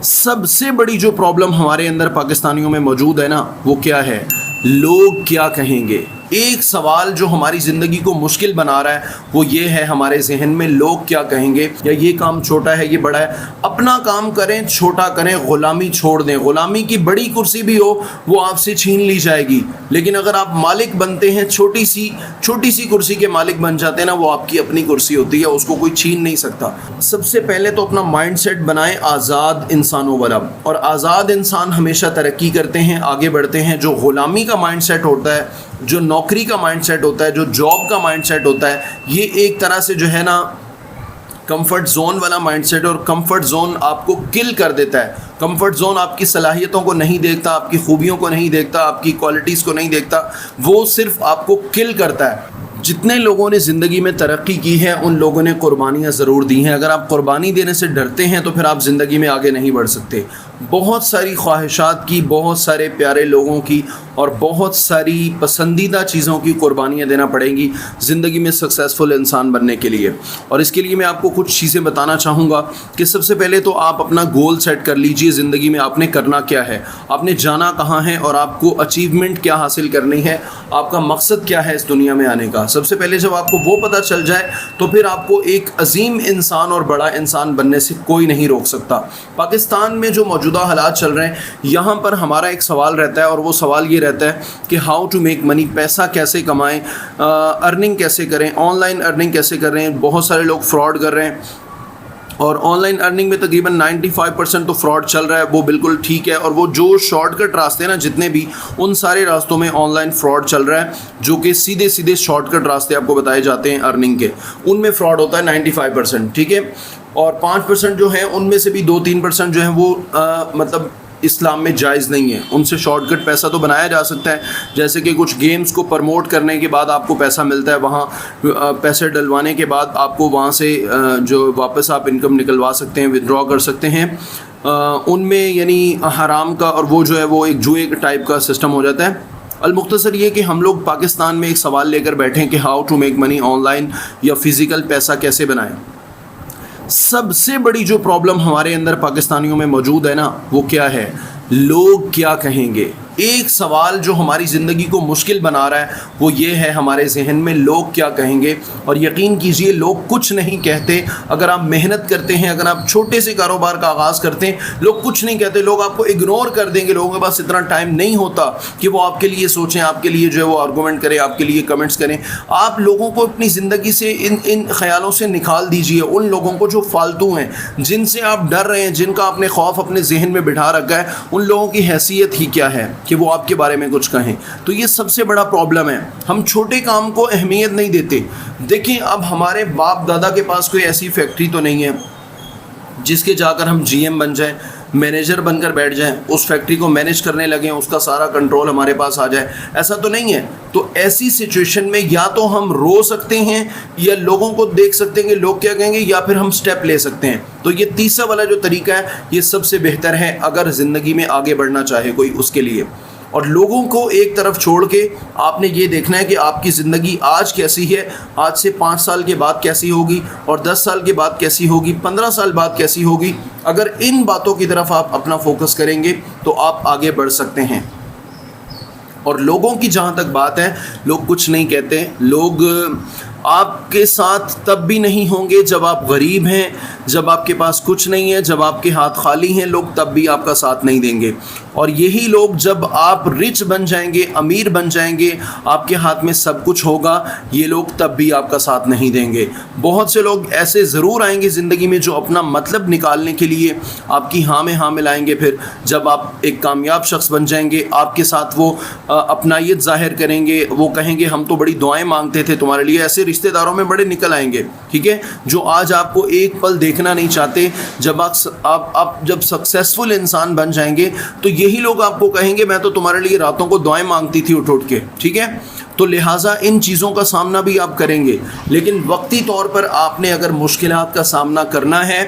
سب سے بڑی جو پرابلم ہمارے اندر پاکستانیوں میں موجود ہے نا، وہ کیا ہے؟ لوگ کیا کہیں گے۔ ایک سوال جو ہماری زندگی کو مشکل بنا رہا ہے وہ یہ ہے ہمارے ذہن میں، لوگ کیا کہیں گے، یا یہ کام چھوٹا ہے، یہ بڑا ہے۔ اپنا کام کریں، چھوٹا کریں، غلامی چھوڑ دیں۔ غلامی کی بڑی کرسی بھی ہو وہ آپ سے چھین لی جائے گی، لیکن اگر آپ مالک بنتے ہیں، چھوٹی سی کرسی کے مالک بن جاتے ہیں نا، وہ آپ کی اپنی کرسی ہوتی ہے، اس کو کوئی چھین نہیں سکتا۔ سب سے پہلے تو اپنا مائنڈ سیٹ بنائیں آزاد انسانوں والا، اور آزاد انسان ہمیشہ ترقی کرتے ہیں، آگے بڑھتے ہیں۔ جو غلامی کا مائنڈ سیٹ ہوتا ہے، جو نوکری کا مائنڈ سیٹ ہوتا ہے، جو جاب کا مائنڈ سیٹ ہوتا ہے، یہ ایک طرح سے جو ہے نا کمفرٹ زون والا مائنڈ سیٹ ہے، اور کمفرٹ زون آپ کو کل کر دیتا ہے۔ کمفرٹ زون آپ کی صلاحیتوں کو نہیں دیکھتا، آپ کی خوبیوں کو نہیں دیکھتا، آپ کی کوالٹیز کو نہیں دیکھتا، وہ صرف آپ کو کل کرتا ہے۔ جتنے لوگوں نے زندگی میں ترقی کی ہے ان لوگوں نے قربانیاں ضرور دی ہیں۔ اگر آپ قربانی دینے سے ڈرتے ہیں تو پھر آپ زندگی میں آگے نہیں بڑھ سکتے۔ بہت ساری خواہشات کی، بہت سارے پیارے لوگوں کی اور بہت ساری پسندیدہ چیزوں کی قربانیاں دینا پڑیں گی زندگی میں سکسیزفل انسان بننے کے لیے۔ اور اس کے لیے میں آپ کو کچھ چیزیں بتانا چاہوں گا کہ سب سے پہلے تو آپ اپنا گول سیٹ کر لیجئے، زندگی میں آپ نے کرنا کیا ہے، آپ نے جانا کہاں ہے، اور آپ کو اچیومنٹ کیا حاصل کرنی ہے، آپ کا مقصد کیا ہے اس دنیا میں آنے کا۔ سب سے پہلے جب آپ کو وہ پتہ چل جائے تو پھر آپ کو ایک عظیم انسان اور بڑا انسان بننے سے کوئی نہیں روک سکتا۔ پاکستان میں جو موجودہ حالات چل رہے ہیں، یہاں پر ہمارا ایک سوال رہتا ہے، اور وہ سوال یہ رہتا ہے کہ ہاؤ ٹو میک منی، پیسہ کیسے کمائیں، ارننگ کیسے کریں، آن لائن ارننگ کیسے کریں۔ بہت سارے لوگ فراڈ کر رہے ہیں، اور آن لائن ارننگ میں تقریباً 95% تو فراڈ چل رہا ہے، وہ بالکل ٹھیک ہے۔ اور وہ جو شارٹ کٹ راستے ہیں نا، جتنے بھی، ان سارے راستوں میں آن لائن فراڈ چل رہا ہے، جو کہ سیدھے شارٹ کٹ راستے آپ کو بتائے جاتے ہیں ارننگ کے، ان میں فراڈ ہوتا ہے 95%، ٹھیک ہے۔ اور 5% جو ہیں ان میں سے بھی 2-3% جو ہیں وہ مطلب اسلام میں جائز نہیں ہے، ان سے شارٹ کٹ پیسہ تو بنایا جا سکتا ہے، جیسے کہ کچھ گیمز کو پروموٹ کرنے کے بعد آپ کو پیسہ ملتا ہے، وہاں پیسے ڈلوانے کے بعد آپ کو وہاں سے جو واپس آپ انکم نکلوا سکتے ہیں، ودرا کر سکتے ہیں، ان میں یعنی حرام کا، اور وہ جو ہے وہ ایک جوئے ٹائپ کا سسٹم ہو جاتا ہے۔ المختصر یہ کہ ہم لوگ پاکستان میں ایک سوال لے کر بیٹھیں کہ how to make money, online یا فزیکل پیسہ کیسے بنائیں۔ سب سے بڑی جو پرابلم ہمارے اندر پاکستانیوں میں موجود ہے نا، وہ کیا ہے؟ لوگ کیا کہیں گے۔ ایک سوال جو ہماری زندگی کو مشکل بنا رہا ہے وہ یہ ہے ہمارے ذہن میں، لوگ کیا کہیں گے۔ اور یقین کیجئے لوگ کچھ نہیں کہتے۔ اگر آپ محنت کرتے ہیں، اگر آپ چھوٹے سے کاروبار کا آغاز کرتے ہیں، لوگ کچھ نہیں کہتے، لوگ آپ کو اگنور کر دیں گے۔ لوگوں کے پاس اتنا ٹائم نہیں ہوتا کہ وہ آپ کے لیے سوچیں، آپ کے لیے جو ہے وہ آرگومنٹ کریں، آپ کے لیے کمنٹس کریں۔ آپ لوگوں کو اپنی زندگی سے ان خیالوں سے نکال دیجئے، ان لوگوں کو جو فالتو ہیں، جن سے آپ ڈر رہے ہیں، جن کا آپ نے خوف اپنے ذہن میں بٹھا رکھا ہے، ان لوگوں کی حیثیت ہی کیا ہے کہ وہ آپ کے بارے میں کچھ کہیں۔ تو یہ سب سے بڑا پرابلم ہے، ہم چھوٹے کام کو اہمیت نہیں دیتے۔ دیکھیں اب ہمارے باپ دادا کے پاس کوئی ایسی فیکٹری تو نہیں ہے جس کے جا کر ہم جی ایم بن جائیں، مینیجر بن کر بیٹھ جائیں، اس فیکٹری کو مینیج کرنے لگیں، اس کا سارا کنٹرول ہمارے پاس آ جائے، ایسا تو نہیں ہے۔ تو ایسی سچویشن میں یا تو ہم رو سکتے ہیں، یا لوگوں کو دیکھ سکتے ہیں کہ لوگ کیا کہیں گے، یا پھر ہم سٹیپ لے سکتے ہیں۔ تو یہ تیسرا والا جو طریقہ ہے یہ سب سے بہتر ہے اگر زندگی میں آگے بڑھنا چاہے کوئی اس کے لیے۔ اور لوگوں کو ایک طرف چھوڑ کے آپ نے یہ دیکھنا ہے کہ آپ کی زندگی آج کیسی ہے، آج سے 5 سال کے بعد کیسی ہوگی، اور 10 سال کے بعد کیسی ہوگی، 15 سال بعد کیسی ہوگی۔ اگر ان باتوں کی طرف آپ اپنا فوکس کریں گے تو آپ آگے بڑھ سکتے ہیں۔ اور لوگوں کی جہاں تک بات ہے، لوگ کچھ نہیں کہتے۔ لوگ آپ کے ساتھ تب بھی نہیں ہوں گے جب آپ غریب ہیں، جب آپ کے پاس کچھ نہیں ہے، جب آپ کے ہاتھ خالی ہیں، لوگ تب بھی آپ کا ساتھ نہیں دیں گے۔ اور یہی لوگ جب آپ رچ بن جائیں گے، امیر بن جائیں گے، آپ کے ہاتھ میں سب کچھ ہوگا، یہ لوگ تب بھی آپ کا ساتھ نہیں دیں گے۔ بہت سے لوگ ایسے ضرور آئیں گے زندگی میں جو اپنا مطلب نکالنے کے لیے آپ کی ہاں میں ہاں ملائیں گے۔ پھر جب آپ ایک کامیاب شخص بن جائیں گے، آپ کے ساتھ وہ اپنائیت ظاہر کریں گے، وہ کہیں گے ہم تو بڑی دعائیں مانگتے تھے تمہارے لیے، ایسے رشتہ داروں میں بڑے نکل آئیں گے، ٹھیک ہے، جو آج آپ کو ایک پل دیکھنا نہیں چاہتے۔ جب آپ جب سکسیسفل انسان بن جائیں گے تو یہی لوگ آپ کو کہیں گے میں تو تمہارے لیے راتوں کو دعائیں مانگتی تھی اٹھ کے، ٹھیک ہے۔ تو لہٰذا ان چیزوں کا سامنا بھی آپ کریں گے، لیکن وقتی طور پر آپ نے اگر مشکلات کا سامنا کرنا ہے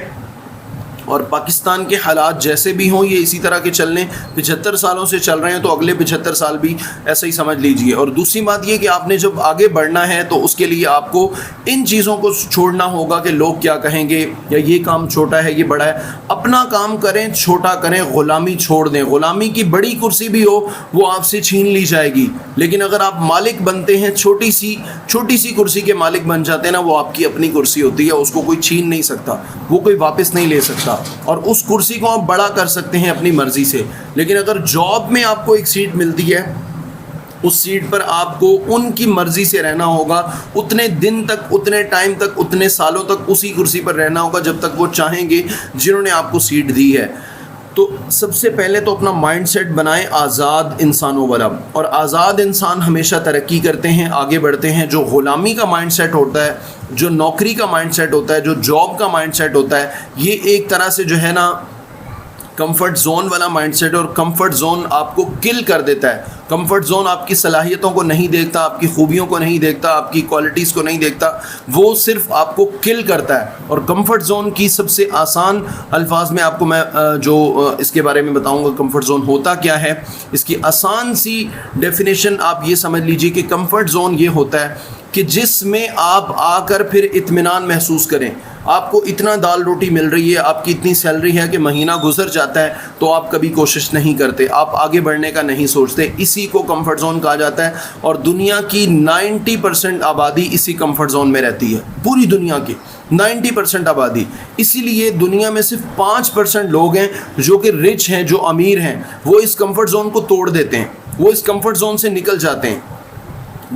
اور پاکستان کے حالات جیسے بھی ہوں یہ اسی طرح کے چلنے 75 سالوں سے چل رہے ہیں، تو اگلے 75 سال بھی ایسا ہی سمجھ لیجئے۔ اور دوسری بات یہ کہ آپ نے جب آگے بڑھنا ہے تو اس کے لیے آپ کو ان چیزوں کو چھوڑنا ہوگا کہ لوگ کیا کہیں گے، یا یہ کام چھوٹا ہے یہ بڑا ہے۔ اپنا کام کریں، چھوٹا کریں، غلامی چھوڑ دیں۔ غلامی کی بڑی کرسی بھی ہو وہ آپ سے چھین لی جائے گی، لیکن اگر آپ مالک بنتے ہیں، چھوٹی سی کرسی کے مالک بن جاتے ہیں نا، وہ آپ کی اپنی کرسی ہوتی ہے، اس کو کوئی چھین نہیں سکتا، وہ کوئی واپس نہیں لے سکتا، اور اس کرسی کو آپ بڑا کر سکتے ہیں اپنی مرضی سے۔ لیکن اگر جاب میں آپ کو ایک سیٹ ملتی ہے، اس سیٹ پر آپ کو ان کی مرضی سے رہنا ہوگا، اتنے دن تک، اتنے ٹائم تک، اتنے سالوں تک اسی کرسی پر رہنا ہوگا جب تک وہ چاہیں گے جنہوں نے آپ کو سیٹ دی ہے۔ تو سب سے پہلے تو اپنا مائنڈ سیٹ بنائیں آزاد انسانوں والا، اور آزاد انسان ہمیشہ ترقی کرتے ہیں، آگے بڑھتے ہیں۔ جو غلامی کا مائنڈ سیٹ ہوتا ہے، جو نوکری کا مائنڈ سیٹ ہوتا ہے، جو جاب کا مائنڈ سیٹ ہوتا ہے، یہ ایک طرح سے جو ہے نا کمفرٹ زون والا مائنڈ سیٹ ہے، اور کمفرٹ زون آپ کو کل کر دیتا ہے۔ کمفرٹ زون آپ کی صلاحیتوں کو نہیں دیکھتا، آپ کی خوبیوں کو نہیں دیکھتا، آپ کی کوالٹیز کو نہیں دیکھتا، وہ صرف آپ کو کل کرتا ہے۔ اور کمفرٹ زون کی سب سے آسان الفاظ میں آپ کو جو اس کے بارے میں بتاؤں گا کمفرٹ زون ہوتا کیا ہے، اس کی آسان سی ڈیفینیشن آپ یہ سمجھ لیجئے کہ کمفرٹ زون یہ ہوتا ہے کہ جس میں آپ آ کر پھر اطمینان محسوس کریں۔ آپ کو اتنا دال روٹی مل رہی ہے، آپ کی اتنی سیلری ہے کہ مہینہ گزر جاتا ہے، تو آپ کبھی کوشش نہیں کرتے، آپ آگے بڑھنے کا نہیں سوچتے۔ اسی کو کمفرٹ زون کہا جاتا ہے، اور دنیا کی 90% آبادی اسی کمفرٹ زون میں رہتی ہے، پوری دنیا کی 90% آبادی۔ اسی لیے دنیا میں صرف 5% لوگ ہیں جو کہ رچ ہیں، جو امیر ہیں، وہ اس کمفرٹ زون کو توڑ دیتے ہیں، وہ اس کمفرٹ زون سے نکل جاتے ہیں،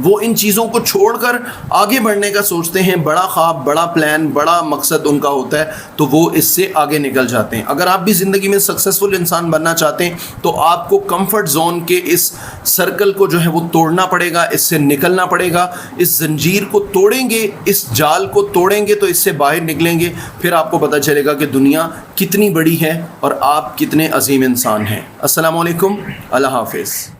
وہ ان چیزوں کو چھوڑ کر آگے بڑھنے کا سوچتے ہیں۔ بڑا خواب، بڑا پلان، بڑا مقصد ان کا ہوتا ہے، تو وہ اس سے آگے نکل جاتے ہیں۔ اگر آپ بھی زندگی میں سکسیسفل انسان بننا چاہتے ہیں تو آپ کو کمفرٹ زون کے اس سرکل کو جو ہے وہ توڑنا پڑے گا، اس سے نکلنا پڑے گا۔ اس زنجیر کو توڑیں گے، اس جال کو توڑیں گے تو اس سے باہر نکلیں گے، پھر آپ کو پتہ چلے گا کہ دنیا کتنی بڑی ہے اور آپ کتنے عظیم انسان ہیں۔ السلام علیکم، اللہ حافظ۔